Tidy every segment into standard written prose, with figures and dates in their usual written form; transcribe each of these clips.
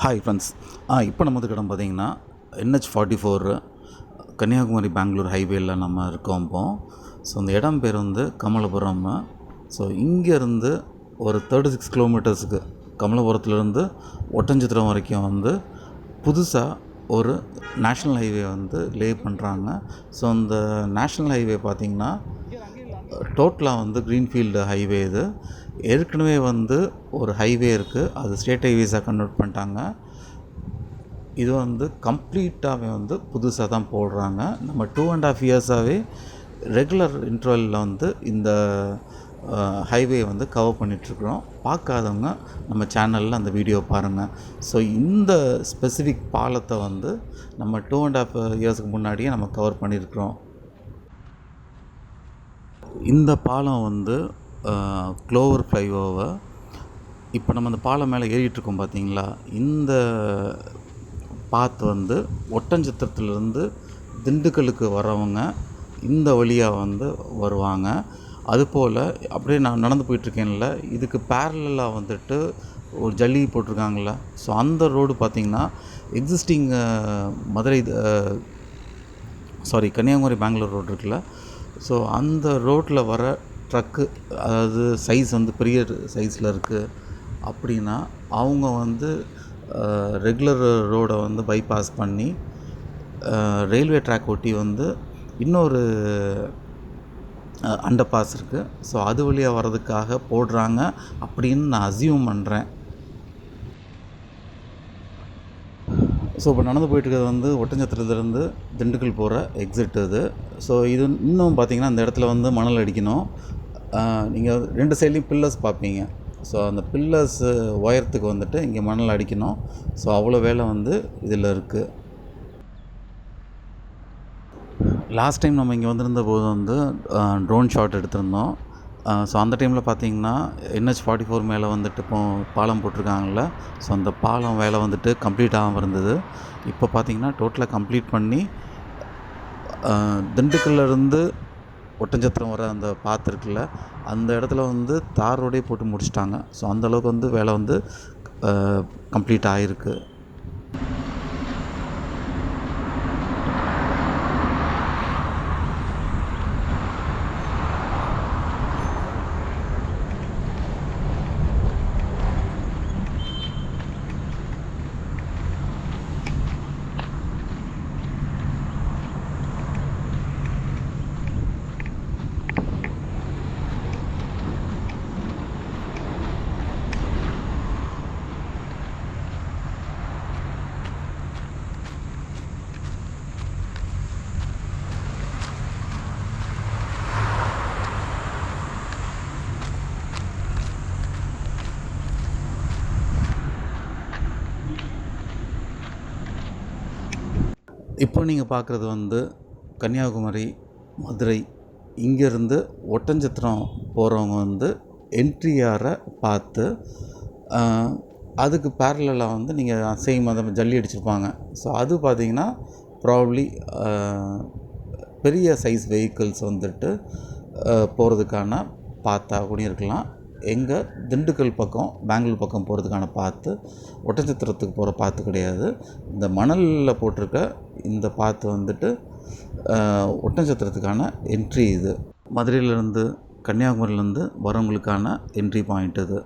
Hi friends. இப்போ நம்ம இடம் பார்த்திங்கன்னா NH44 கன்னியாகுமரி பெங்களூர் ஹைவேயில் நம்ம இருக்கோம் இப்போ. ஸோ இந்த இடம் பேர் வந்து கமலபுரம். ஸோ இங்கேருந்து ஒரு 36 கிலோமீட்டர்ஸுக்கு கமலபுரத்துலேருந்து ஒட்டஞ்சத்திரம் வரைக்கும் வந்து புதுசாக ஒரு நேஷ்னல் ஹைவே வந்து லே பண்ணுறாங்க. ஸோ இந்த நேஷ்னல் ஹைவே பார்த்திங்கன்னா டோட்டலாக வந்து க்ரீன்ஃபீல்டு ஹைவே. இது ஏற்கனவே வந்து ஒரு ஹைவே இருக்குது, அது ஸ்டேட் ஹைவேஸாக கன்வெர்ட் பண்ணிட்டாங்க. இது வந்து கம்ப்ளீட்டாகவே வந்து புதுசாக தான் போடுறாங்க. நம்ம 2.5 இயர்ஸாகவே ரெகுலர் இன்டர்வலில் வந்து இந்த ஹைவே வந்து கவர் பண்ணிகிட்ருக்குறோம். பார்க்காதவங்க நம்ம சேனலில் அந்த வீடியோ பாருங்கள். ஸோ இந்த ஸ்பெசிஃபிக் பாலத்தை வந்து நம்ம 2.5 இயர்ஸுக்கு முன்னாடியே நம்ம கவர் பண்ணியிருக்கிறோம். இந்த பாலம் வந்து க்ளோவர் ஃப்ளைஓவர். இப்போ நம்ம அந்த பாலம் மேலே ஏறிட்டுருக்கோம் பார்த்தீங்களா. இந்த பாத் வந்து ஒட்டஞ்சத்திரத்துலேருந்து திண்டுக்கலுக்கு வரவங்க இந்த வழியாக வந்து வருவாங்க. அதுபோல் அப்படியே நான் நடந்து போயிட்டுருக்கேன்ல, இதுக்கு பேரலாக வந்துட்டு ஒரு ஜல்லி போட்டிருக்காங்கள. ஸோ அந்த ரோடு பார்த்திங்கன்னா எக்ஸிஸ்டிங் கன்னியாகுமரி பெங்களூர் ரோடு இருக்குல்ல. ஸோ அந்த ரோட்டில் வர ட்ரக்கு, அதாவது சைஸ் வந்து பெரிய சைஸில் இருக்குது அப்படின்னா அவங்க வந்து ரெகுலர் ரோடை வந்து பைபாஸ் பண்ணி ரயில்வே ட்ராக் ஒட்டி வந்து இன்னொரு அண்டர் பாஸ் இருக்குது. ஸோ அது வழியாக வர்றதுக்காக போடுறாங்க அப்படின்னு நான் அசியூம் பண்ணுறேன். ஸோ இப்போ நடந்து போயிட்டுருக்கிறது வந்து ஒட்டஞ்சத்திரத்துலேருந்து திண்டுக்கல் போகிற எக்ஸிட் இது. ஸோ இது இன்னும் பார்த்திங்கன்னா அந்த இடத்துல வந்து மணல் அடிக்கணும். நீங்கள் 2 சைட்லேயும் பில்லர்ஸ் பார்ப்பீங்க. ஸோ அந்த பில்லர்ஸ் உயரத்துக்கு வந்துட்டு இங்கே மணல் அடிக்கணும். ஸோ அவ்வளோ வேலை வந்து இதில் இருக்குது. லாஸ்ட் டைம் நம்ம இங்கே வந்திருந்த போது வந்து ட்ரோன் ஷாட் எடுத்திருந்தோம். ஸோ அந்த டைமில் பார்த்திங்கன்னா NH44 மேலே வந்துட்டு இப்போ பாலம் போட்டிருக்காங்கள்ல. ஸோ அந்த பாலம் வேலை வந்துட்டு கம்ப்ளீட் ஆகாமல் இருந்தது. இப்போ பார்த்திங்கன்னா டோட்டலாக கம்ப்ளீட் பண்ணி திண்டுக்கல்லேருந்து ஒட்டஞ்சத்திரம் வர அந்த பாத்து இருக்குல்ல, அந்த இடத்துல வந்து தார் ரோடே போட்டு முடிச்சிட்டாங்க. ஸோ அந்தளவுக்கு வந்து வேலை வந்து கம்ப்ளீட் ஆகிருக்கு. இப்போ நீங்கள் பார்க்குறது வந்து கன்னியாகுமரி, மதுரை, இங்கேருந்து ஒட்டஞ்சத்திரம் போகிறவங்க வந்து என்ட்ரியாரை பார்த்து அதுக்கு பேரலாக வந்து நீங்கள் சேம் அதை ஜல்லி அடிச்சிருப்பாங்க. ஸோ அது பார்த்திங்கன்னா ப்ராபப்ளி பெரிய சைஸ் வெஹிக்கிள்ஸ் வந்துட்டு போகிறதுக்கான பாத்தாக கூட இருக்கலாம். எங்கே திண்டுக்கல் பக்கம் பெங்களூர் பக்கம் போகிறதுக்கான பாத்து, ஒட்டஞ்சத்திரத்துக்கு போகிற பாத்து கிடையாது. இந்த மணலில் போட்டிருக்க இந்த பாத்து வந்துட்டு ஒட்டஞ்சத்திரத்துக்கான என்ட்ரி. இது மதுரையிலேருந்து கன்னியாகுமரியிலேருந்து வரவங்களுக்கான என்ட்ரி பாயிண்ட் இது.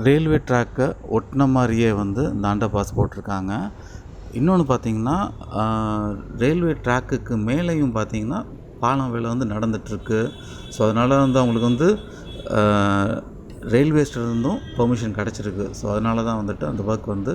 ரயில்வே ட்ராக்கை ஒட்டின மாதிரியே வந்து இந்த அண்டர் பாஸ் போட்டிருக்காங்க. இன்னொன்று பார்த்திங்கன்னா ரயில்வே ட்ராக்குக்கு மேலேயும் பார்த்திங்கன்னா பாலம் வேலை வந்து நடந்துகிட்ருக்கு. ஸோ அதனால் வந்து அவங்களுக்கு வந்து ரயில்வேஸ்லேருந்தும் பெர்மிஷன் கிடச்சிருக்கு. ஸோ அதனால தான் வந்துட்டு அந்த ஒர்க் வந்து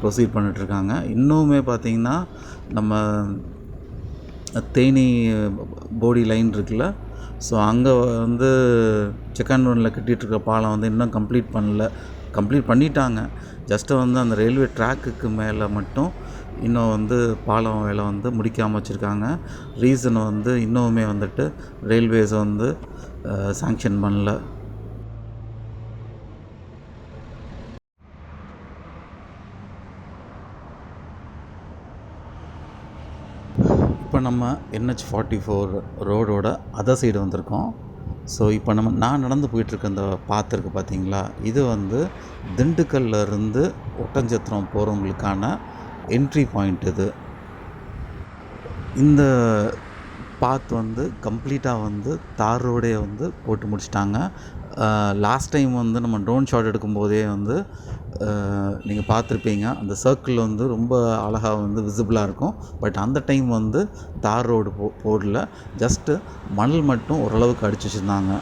ப்ரொசீட் பண்ணிகிட்ருக்காங்க. இன்னுமே பார்த்திங்கன்னா நம்ம தேனி போடி லைன் இருக்குல்ல, ஸோ அங்கே வந்து செகண்ட் ஒன்னில் கட்டிகிட்ருக்க பாலம் வந்து இன்னும் கம்ப்ளீட் பண்ணிட்டாங்க. ஜஸ்ட்டு வந்து அந்த ரயில்வே ட்ராக்குக்கு மேலே மட்டும் இன்னும் வந்து பாலம் வேலை வந்து முடிக்காமல் வச்சுருக்காங்க. ரீசன் வந்து இன்னுமே வந்துட்டு ரயில்வேஸ் வந்து சாங்ஷன் பண்ணல. இப்போ நம்ம NH44 ரோடோட அதர் சைடு வந்திருக்கோம். ஸோ இப்போ நான் நடந்து போயிட்டுருக்க இந்த பாத்து இருக்குது பார்த்தீங்களா, இது வந்து திண்டுக்கல்லேருந்து ஒட்டஞ்சத்திரம் போகிறவங்களுக்கான என்ட்ரி பாயிண்ட் இது. இந்த பாத் வந்து கம்ப்ளீட்டாக வந்து தார் ரோடே வந்து போட்டு முடிச்சிட்டாங்க. லாஸ்ட் டைம் வந்து நம்ம ட்ரோன் ஷாட் எடுக்கும்போதே வந்து நீங்கள் பார்த்துருப்பீங்க, அந்த சர்க்கிள் வந்து ரொம்ப அழகாக வந்து விசிபிளாக இருக்கும். பட் அந்த டைம் வந்து தார் ரோடு போடல, ஜஸ்ட்டு மணல் மட்டும் ஓரளவுக்கு அடிச்சு வச்சுருந்தாங்க.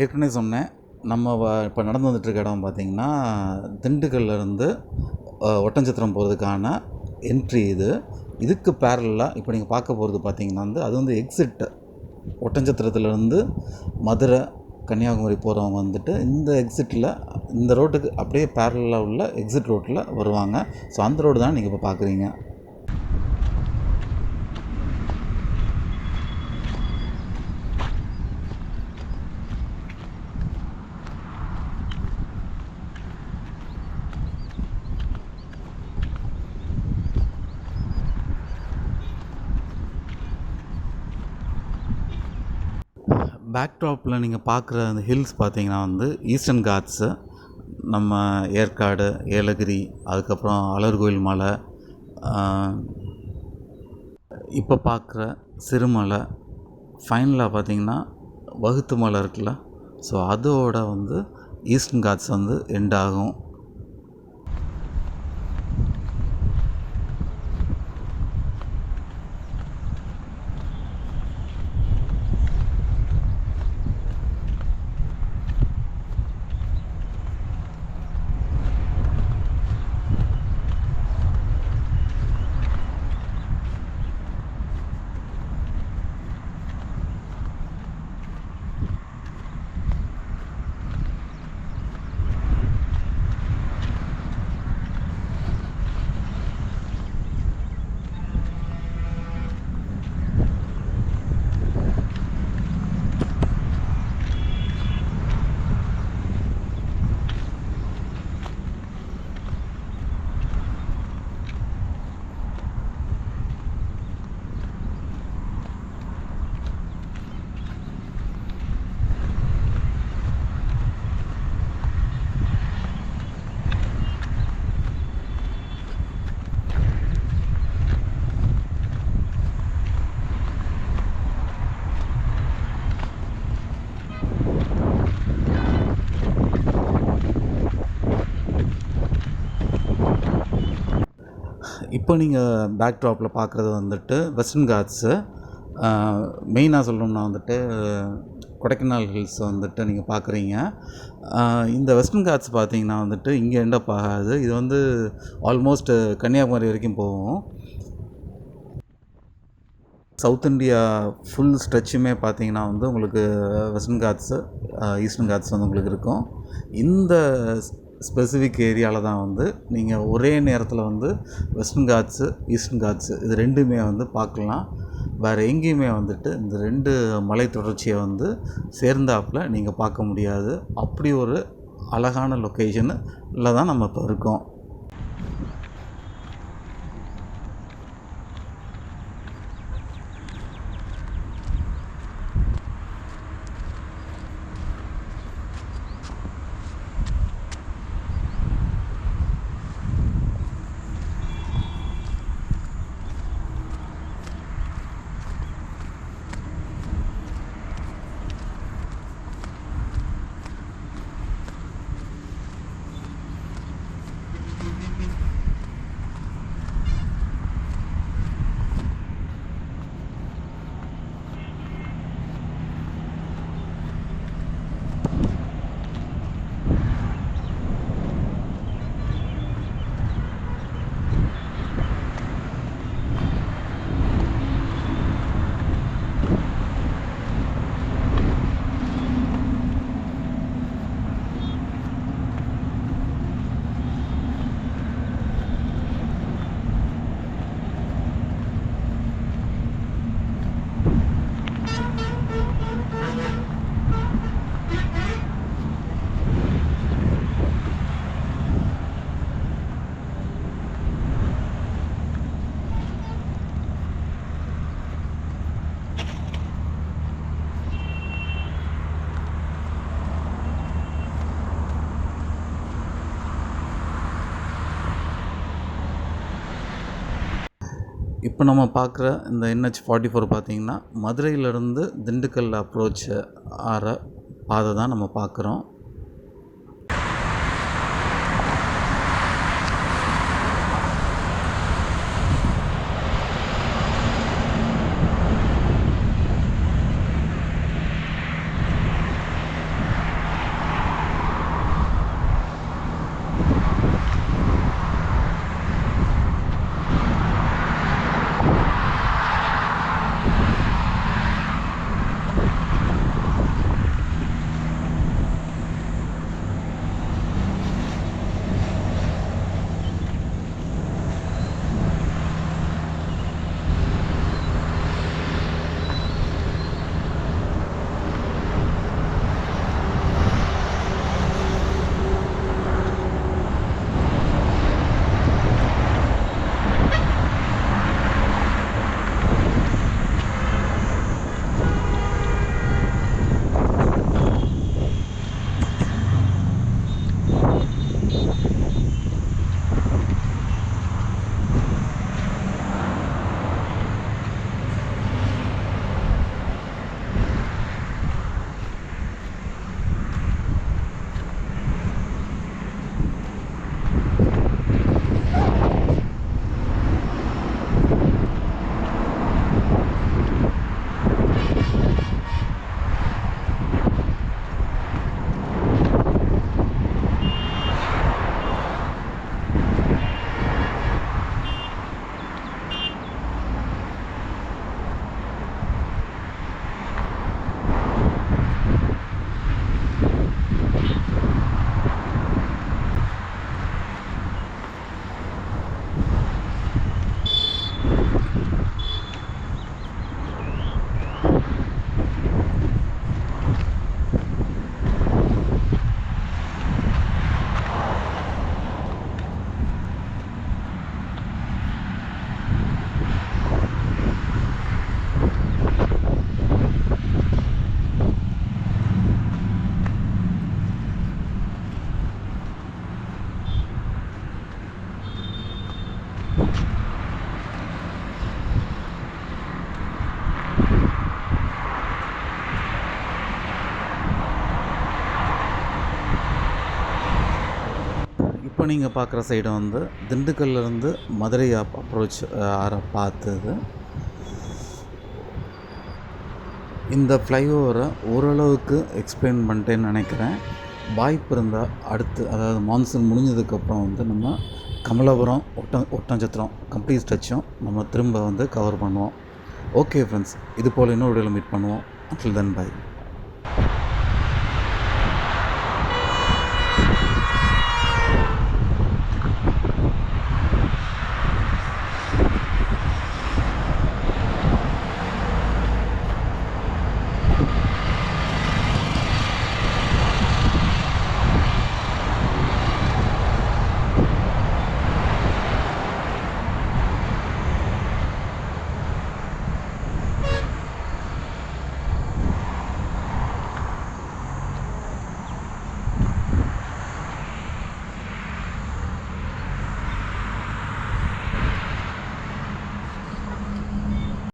ஏற்கனவே சொன்னேன், நம்ம இப்போ நடந்து வந்துட்டுருக்க இடம் பார்த்திங்கன்னா திண்டுக்கல்லேருந்து ஒட்டஞ்சத்திரம் போகிறதுக்கான என்ட்ரி இது. இதுக்கு பேரலாக இப்போ நீங்கள் பார்க்க போகிறது பார்த்திங்கன்னா வந்து அது வந்து எக்ஸிட்டு. ஒட்டஞ்சத்திரத்துலேருந்து மதுரை கன்னியாகுமரி போகிறவங்க வந்துட்டு இந்த எக்ஸிட்டில் இந்த ரோட்டுக்கு அப்படியே பேரலாக உள்ள எக்ஸிட் ரோட்டில் வருவாங்க. ஸோ அந்த ரோடு தான் நீங்கள் இப்போ பார்க்குறீங்க. பேக்ட்ராப்பில் நீங்கள் பார்க்குற அந்த ஹில்ஸ் பார்த்தீங்கன்னா வந்து ஈஸ்டர்ன் காட்ஸு, நம்ம ஏற்காடு, ஏலகிரி, அதுக்கப்புறம் அழகர்கோயில் மலை, இப்போ பார்க்குற சிறுமலை, ஃபைனலாக பார்த்திங்கன்னா வகுத்து மலை இருக்குல்ல, ஸோ அதோட வந்து ஈஸ்டர்ன் காட்ஸ் வந்து எண்ட் ஆகும். இப்போ நீங்கள் பேக் ட்ராப்பில் பார்க்குறது வந்துட்டு வெஸ்டர்ன் காட்ஸு. மெயினாக சொல்லணும்னா வந்துட்டு கொடைக்கானல் ஹில்ஸ் வந்துட்டு நீங்கள் பார்க்குறீங்க. இந்த வெஸ்டர்ன் காட்ஸ் பார்த்தீங்கன்னா வந்துட்டு இங்கே எண்டப் ஆகாது. இது வந்து ஆல்மோஸ்ட் கன்னியாகுமரி வரைக்கும் போகும். சவுத் இந்தியா ஃபுல் ஸ்ட்ரெச்சுமே பார்த்தீங்கன்னா வந்து உங்களுக்கு வெஸ்டர்ன் காட்ஸு, ஈஸ்டர்ன் காட்ஸ் வந்து உங்களுக்கு இருக்கும். இந்த ஸ்பெசிஃபிக் ஏரியாவில் தான் வந்து நீங்கள் ஒரே நேரத்தில் வந்து வெஸ்டர்ன் காட்ஸு, ஈஸ்டர்ன் காட்ஸு இது ரெண்டுமே வந்து பார்க்கலாம். வேறு எங்கேயுமே வந்துட்டு இந்த 2 மலை தொடர்ச்சியை வந்து சேர்ந்தாப்பில் நீங்கள் பார்க்க முடியாது. அப்படி ஒரு அழகான லொக்கேஷனில் தான் நம்ம இப்போ இருக்கோம். இப்போ நம்ம பார்க்குற இந்த NH44 பார்த்திங்கன்னா மதுரையிலேருந்து திண்டுக்கல் அப்ரோச் ஆகிற பாதை தான் நம்ம பார்க்குறோம். இப்போ நீங்கள் பார்க்குற சைடு வந்து திண்டுக்கல்லேருந்து மதுரை அப்ரோச் பார்த்தது. இந்த ஃப்ளைஓவரை ஓரளவுக்கு எக்ஸ்பிளைன் பண்ணிட்டேன்னு நினைக்கிறேன். வாய்ப்பு இருந்தால் அடுத்து, அதாவது மான்சூன் முடிஞ்சதுக்கப்புறம் வந்து நம்ம கமலாபுரம் ஒட்டஞ்சத்திரம் கம்ப்ளீட் ஸ்ட்ரெச்சும் நம்ம திரும்ப வந்து கவர் பண்ணுவோம். ஓகே ஃப்ரெண்ட்ஸ், இது போல் இன்னொரு வீடியோவில் மீட் பண்ணுவோம். until then bye.